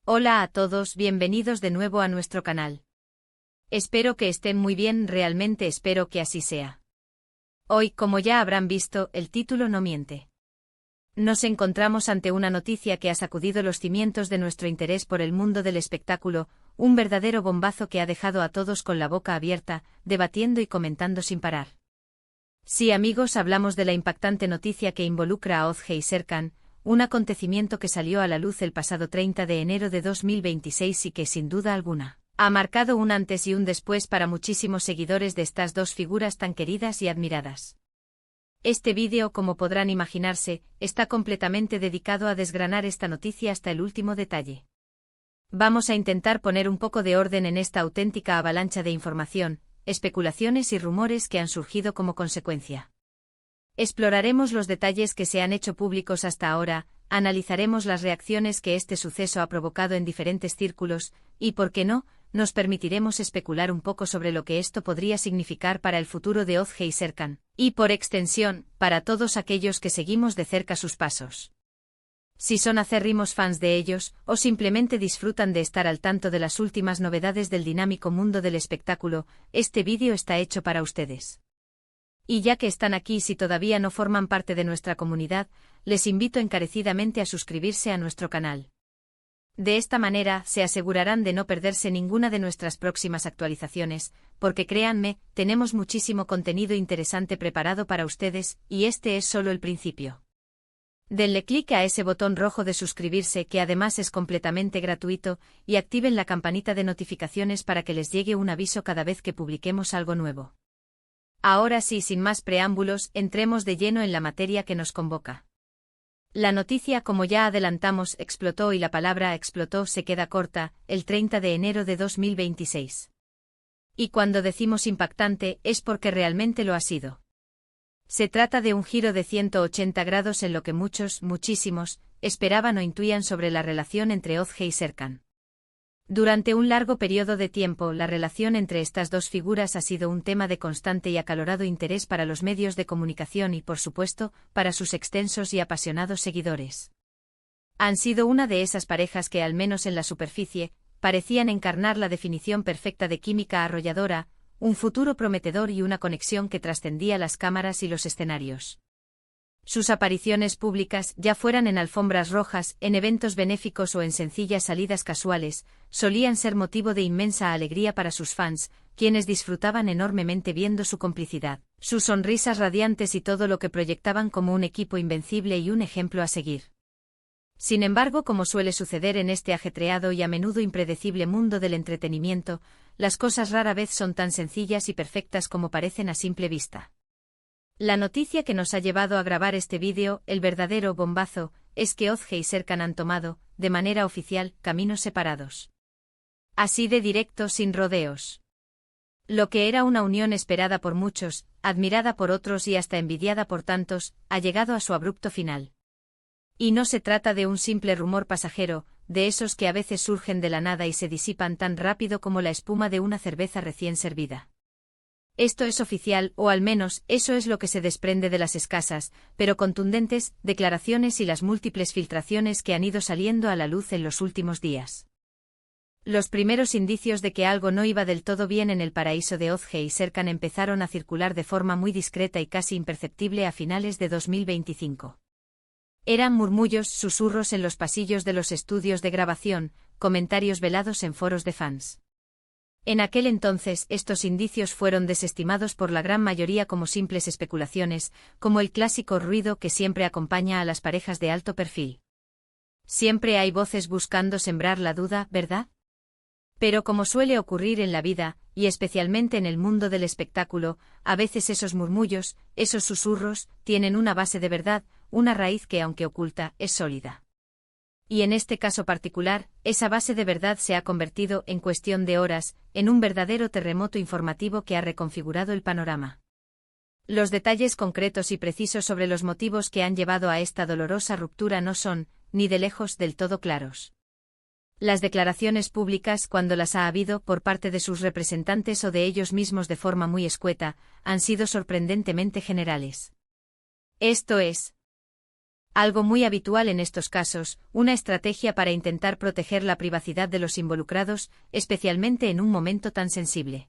Hola a todos, bienvenidos de nuevo a nuestro canal. Espero que estén muy bien, realmente espero que así sea. Hoy, como ya habrán visto, el título no miente. Nos encontramos ante una noticia que ha sacudido los cimientos de nuestro interés por el mundo del espectáculo, un verdadero bombazo que ha dejado a todos con la boca abierta, debatiendo y comentando sin parar. Sí, amigos, hablamos de la impactante noticia que involucra a Ozge y Serkan, un acontecimiento que salió a la luz el pasado 30 de enero de 2026 y que, sin duda alguna, ha marcado un antes y un después para muchísimos seguidores de estas dos figuras tan queridas y admiradas. Este vídeo, como podrán imaginarse, está completamente dedicado a desgranar esta noticia hasta el último detalle. Vamos a intentar poner un poco de orden en esta auténtica avalancha de información, especulaciones y rumores que han surgido como consecuencia. Exploraremos los detalles que se han hecho públicos hasta ahora, analizaremos las reacciones que este suceso ha provocado en diferentes círculos, y, por qué no, nos permitiremos especular un poco sobre lo que esto podría significar para el futuro de Ozge y Serkan, y por extensión, para todos aquellos que seguimos de cerca sus pasos. Si son acérrimos fans de ellos, o simplemente disfrutan de estar al tanto de las últimas novedades del dinámico mundo del espectáculo, este vídeo está hecho para ustedes. Y ya que están aquí, si todavía no forman parte de nuestra comunidad, les invito encarecidamente a suscribirse a nuestro canal. De esta manera, se asegurarán de no perderse ninguna de nuestras próximas actualizaciones, porque créanme, tenemos muchísimo contenido interesante preparado para ustedes, y este es solo el principio. Denle clic a ese botón rojo de suscribirse, que además es completamente gratuito, y activen la campanita de notificaciones para que les llegue un aviso cada vez que publiquemos algo nuevo. Ahora sí, sin más preámbulos, entremos de lleno en la materia que nos convoca. La noticia, como ya adelantamos, explotó, y la palabra explotó se queda corta, el 30 de enero de 2026. Y cuando decimos impactante, es porque realmente lo ha sido. Se trata de un giro de 180 grados en lo que muchísimos, esperaban o intuían sobre la relación entre Ozge y Serkan. Durante un largo periodo de tiempo, la relación entre estas dos figuras ha sido un tema de constante y acalorado interés para los medios de comunicación y, por supuesto, para sus extensos y apasionados seguidores. Han sido una de esas parejas que, al menos en la superficie, parecían encarnar la definición perfecta de química arrolladora, un futuro prometedor y una conexión que trascendía las cámaras y los escenarios. Sus apariciones públicas, ya fueran en alfombras rojas, en eventos benéficos o en sencillas salidas casuales, solían ser motivo de inmensa alegría para sus fans, quienes disfrutaban enormemente viendo su complicidad, sus sonrisas radiantes y todo lo que proyectaban como un equipo invencible y un ejemplo a seguir. Sin embargo, como suele suceder en este ajetreado y a menudo impredecible mundo del entretenimiento, las cosas rara vez son tan sencillas y perfectas como parecen a simple vista. La noticia que nos ha llevado a grabar este vídeo, el verdadero bombazo, es que Ozge y Serkan han tomado, de manera oficial, caminos separados. Así de directo, sin rodeos. Lo que era una unión esperada por muchos, admirada por otros y hasta envidiada por tantos, ha llegado a su abrupto final. Y no se trata de un simple rumor pasajero, de esos que a veces surgen de la nada y se disipan tan rápido como la espuma de una cerveza recién servida. Esto es oficial, o al menos, eso es lo que se desprende de las escasas, pero contundentes, declaraciones y las múltiples filtraciones que han ido saliendo a la luz en los últimos días. Los primeros indicios de que algo no iba del todo bien en el paraíso de Ozge y Serkan empezaron a circular de forma muy discreta y casi imperceptible a finales de 2025. Eran murmullos, susurros en los pasillos de los estudios de grabación, comentarios velados en foros de fans. En aquel entonces, estos indicios fueron desestimados por la gran mayoría como simples especulaciones, como el clásico ruido que siempre acompaña a las parejas de alto perfil. Siempre hay voces buscando sembrar la duda, ¿verdad? Pero como suele ocurrir en la vida, y especialmente en el mundo del espectáculo, a veces esos murmullos, esos susurros, tienen una base de verdad, una raíz que, aunque oculta, es sólida. Y en este caso particular, esa base de verdad se ha convertido, en cuestión de horas, en un verdadero terremoto informativo que ha reconfigurado el panorama. Los detalles concretos y precisos sobre los motivos que han llevado a esta dolorosa ruptura no son, ni de lejos, del todo claros. Las declaraciones públicas, cuando las ha habido por parte de sus representantes o de ellos mismos de forma muy escueta, han sido sorprendentemente generales. Esto es, Algo muy habitual en estos casos, una estrategia para intentar proteger la privacidad de los involucrados, especialmente en un momento tan sensible.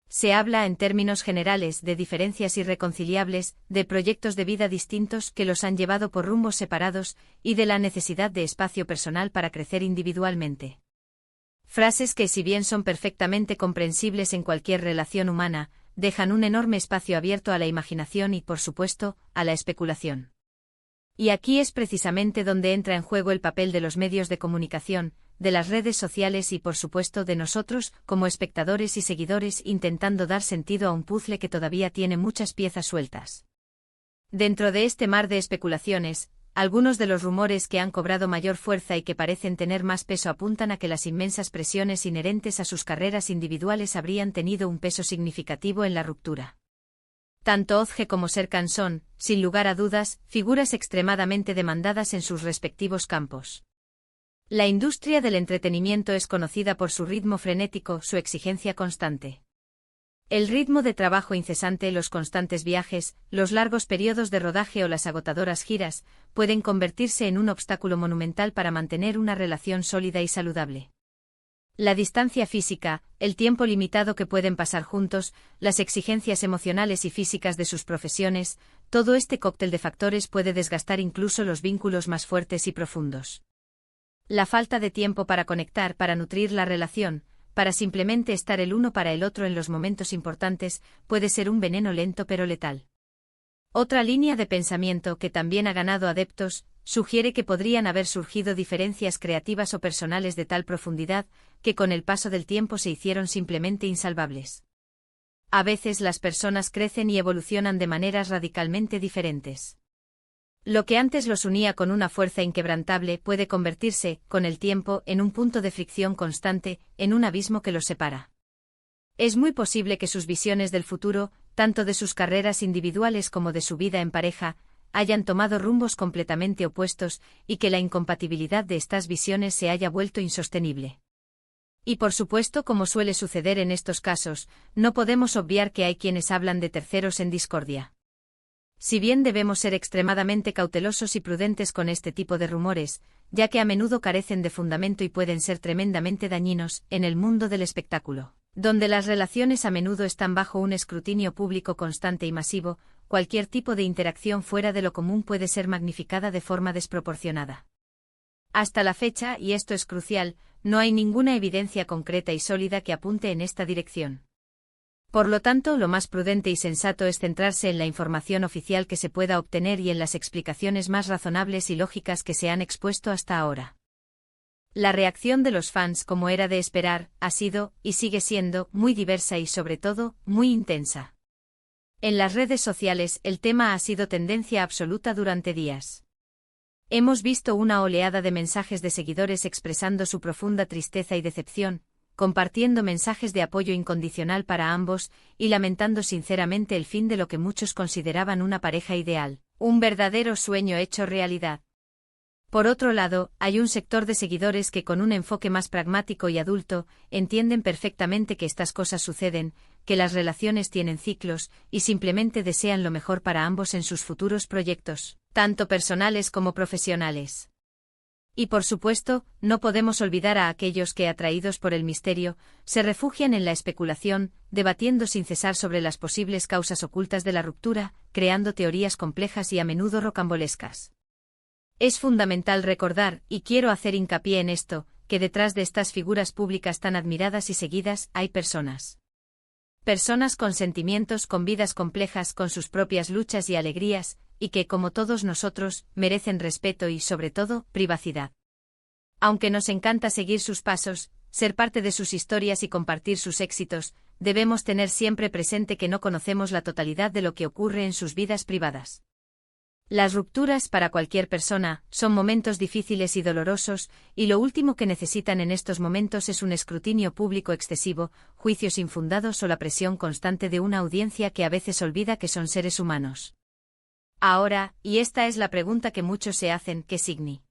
Se habla en términos generales de diferencias irreconciliables, de proyectos de vida distintos que los han llevado por rumbos separados y de la necesidad de espacio personal para crecer individualmente. Frases que, si bien son perfectamente comprensibles en cualquier relación humana, dejan un enorme espacio abierto a la imaginación y, por supuesto, a la especulación. Y aquí es precisamente donde entra en juego el papel de los medios de comunicación, de las redes sociales y, por supuesto, de nosotros, como espectadores y seguidores, intentando dar sentido a un puzzle que todavía tiene muchas piezas sueltas. Dentro de este mar de especulaciones, algunos de los rumores que han cobrado mayor fuerza y que parecen tener más peso apuntan a que las inmensas presiones inherentes a sus carreras individuales habrían tenido un peso significativo en la ruptura. Tanto Ozge como Serkan son, sin lugar a dudas, figuras extremadamente demandadas en sus respectivos campos. La industria del entretenimiento es conocida por su ritmo frenético, su exigencia constante. El ritmo de trabajo incesante, los constantes viajes, los largos periodos de rodaje o las agotadoras giras, pueden convertirse en un obstáculo monumental para mantener una relación sólida y saludable. La distancia física, el tiempo limitado que pueden pasar juntos, las exigencias emocionales y físicas de sus profesiones, todo este cóctel de factores puede desgastar incluso los vínculos más fuertes y profundos. La falta de tiempo para conectar, para nutrir la relación, para simplemente estar el uno para el otro en los momentos importantes, puede ser un veneno lento pero letal. Otra línea de pensamiento que también ha ganado adeptos, sugiere que podrían haber surgido diferencias creativas o personales de tal profundidad, que con el paso del tiempo se hicieron simplemente insalvables. A veces las personas crecen y evolucionan de maneras radicalmente diferentes. Lo que antes los unía con una fuerza inquebrantable puede convertirse, con el tiempo, en un punto de fricción constante, en un abismo que los separa. Es muy posible que sus visiones del futuro, tanto de sus carreras individuales como de su vida en pareja, hayan tomado rumbos completamente opuestos y que la incompatibilidad de estas visiones se haya vuelto insostenible. Y por supuesto, como suele suceder en estos casos, no podemos obviar que hay quienes hablan de terceros en discordia. Si bien debemos ser extremadamente cautelosos y prudentes con este tipo de rumores, ya que a menudo carecen de fundamento y pueden ser tremendamente dañinos, en el mundo del espectáculo, donde las relaciones a menudo están bajo un escrutinio público constante y masivo, cualquier tipo de interacción fuera de lo común puede ser magnificada de forma desproporcionada. Hasta la fecha, y esto es crucial, no hay ninguna evidencia concreta y sólida que apunte en esta dirección. Por lo tanto, lo más prudente y sensato es centrarse en la información oficial que se pueda obtener y en las explicaciones más razonables y lógicas que se han expuesto hasta ahora. La reacción de los fans, como era de esperar, ha sido, y sigue siendo, muy diversa y sobre todo, muy intensa. En las redes sociales, el tema ha sido tendencia absoluta durante días. Hemos visto una oleada de mensajes de seguidores expresando su profunda tristeza y decepción, compartiendo mensajes de apoyo incondicional para ambos, y lamentando sinceramente el fin de lo que muchos consideraban una pareja ideal, un verdadero sueño hecho realidad. Por otro lado, hay un sector de seguidores que con un enfoque más pragmático y adulto, entienden perfectamente que estas cosas suceden, que las relaciones tienen ciclos, y simplemente desean lo mejor para ambos en sus futuros proyectos, tanto personales como profesionales. Y por supuesto, no podemos olvidar a aquellos que, atraídos por el misterio, se refugian en la especulación, debatiendo sin cesar sobre las posibles causas ocultas de la ruptura, creando teorías complejas y a menudo rocambolescas. Es fundamental recordar, y quiero hacer hincapié en esto, que detrás de estas figuras públicas tan admiradas y seguidas hay personas. Personas con sentimientos, con vidas complejas, con sus propias luchas y alegrías, y que, como todos nosotros, merecen respeto y, sobre todo, privacidad. Aunque nos encanta seguir sus pasos, ser parte de sus historias y compartir sus éxitos, debemos tener siempre presente que no conocemos la totalidad de lo que ocurre en sus vidas privadas. Las rupturas, para cualquier persona, son momentos difíciles y dolorosos, y lo último que necesitan en estos momentos es un escrutinio público excesivo, juicios infundados o la presión constante de una audiencia que a veces olvida que son seres humanos. Ahora, y esta es la pregunta que muchos se hacen, ¿qué significa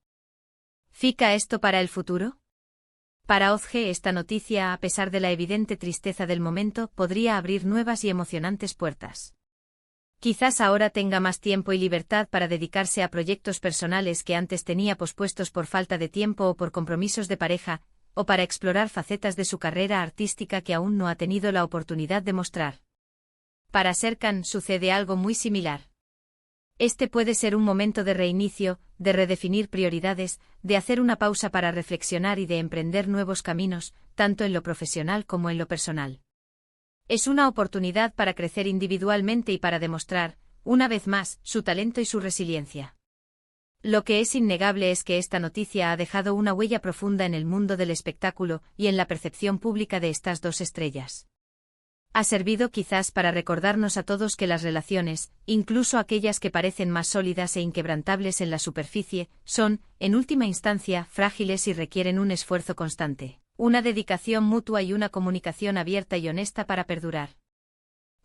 esto para el futuro? Para Ozge, esta noticia, a pesar de la evidente tristeza del momento, podría abrir nuevas y emocionantes puertas. Quizás ahora tenga más tiempo y libertad para dedicarse a proyectos personales que antes tenía pospuestos por falta de tiempo o por compromisos de pareja, o para explorar facetas de su carrera artística que aún no ha tenido la oportunidad de mostrar. Para Serkan sucede algo muy similar. Este puede ser un momento de reinicio, de redefinir prioridades, de hacer una pausa para reflexionar y de emprender nuevos caminos, tanto en lo profesional como en lo personal. Es una oportunidad para crecer individualmente y para demostrar, una vez más, su talento y su resiliencia. Lo que es innegable es que esta noticia ha dejado una huella profunda en el mundo del espectáculo y en la percepción pública de estas dos estrellas. Ha servido quizás para recordarnos a todos que las relaciones, incluso aquellas que parecen más sólidas e inquebrantables en la superficie, son, en última instancia, frágiles y requieren un esfuerzo constante, una dedicación mutua y una comunicación abierta y honesta para perdurar.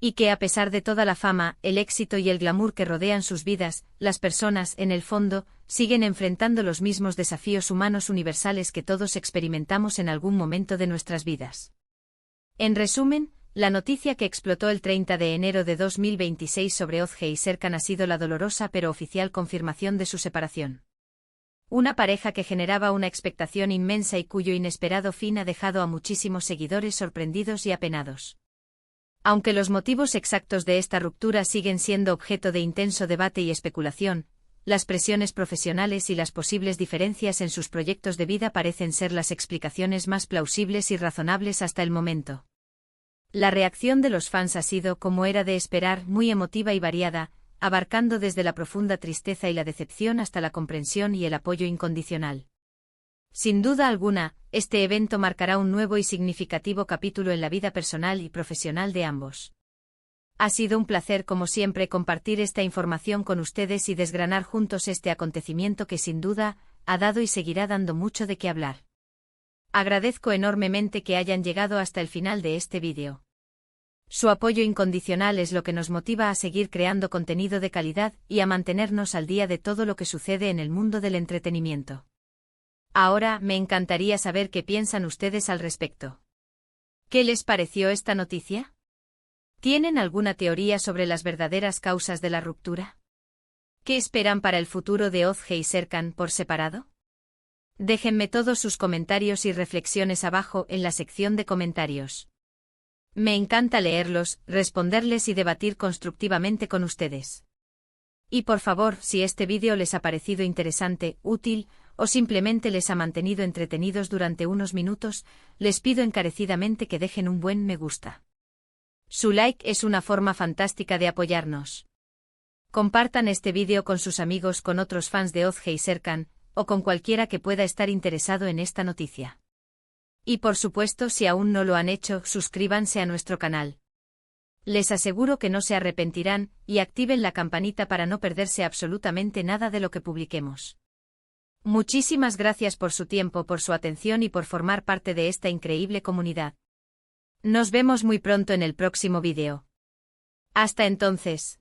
Y que a pesar de toda la fama, el éxito y el glamour que rodean sus vidas, las personas, en el fondo, siguen enfrentando los mismos desafíos humanos universales que todos experimentamos en algún momento de nuestras vidas. En resumen, la noticia que explotó el 30 de enero de 2026 sobre Özge y Serkan ha sido la dolorosa pero oficial confirmación de su separación. Una pareja que generaba una expectación inmensa y cuyo inesperado fin ha dejado a muchísimos seguidores sorprendidos y apenados. Aunque los motivos exactos de esta ruptura siguen siendo objeto de intenso debate y especulación, las presiones profesionales y las posibles diferencias en sus proyectos de vida parecen ser las explicaciones más plausibles y razonables hasta el momento. La reacción de los fans ha sido, como era de esperar, muy emotiva y variada, abarcando desde la profunda tristeza y la decepción hasta la comprensión y el apoyo incondicional. Sin duda alguna, este evento marcará un nuevo y significativo capítulo en la vida personal y profesional de ambos. Ha sido un placer, como siempre, compartir esta información con ustedes y desgranar juntos este acontecimiento que sin duda ha dado y seguirá dando mucho de qué hablar. Agradezco enormemente que hayan llegado hasta el final de este vídeo. Su apoyo incondicional es lo que nos motiva a seguir creando contenido de calidad y a mantenernos al día de todo lo que sucede en el mundo del entretenimiento. Ahora, me encantaría saber qué piensan ustedes al respecto. ¿Qué les pareció esta noticia? ¿Tienen alguna teoría sobre las verdaderas causas de la ruptura? ¿Qué esperan para el futuro de Özge y Serkan por separado? Déjenme todos sus comentarios y reflexiones abajo en la sección de comentarios. Me encanta leerlos, responderles y debatir constructivamente con ustedes. Y por favor, si este vídeo les ha parecido interesante, útil, o simplemente les ha mantenido entretenidos durante unos minutos, les pido encarecidamente que dejen un buen me gusta. Su like es una forma fantástica de apoyarnos. Compartan este vídeo con sus amigos, con otros fans de Özge y Serkan, o con cualquiera que pueda estar interesado en esta noticia. Y por supuesto, si aún no lo han hecho, suscríbanse a nuestro canal. Les aseguro que no se arrepentirán, y activen la campanita para no perderse absolutamente nada de lo que publiquemos. Muchísimas gracias por su tiempo, por su atención y por formar parte de esta increíble comunidad. Nos vemos muy pronto en el próximo vídeo. Hasta entonces.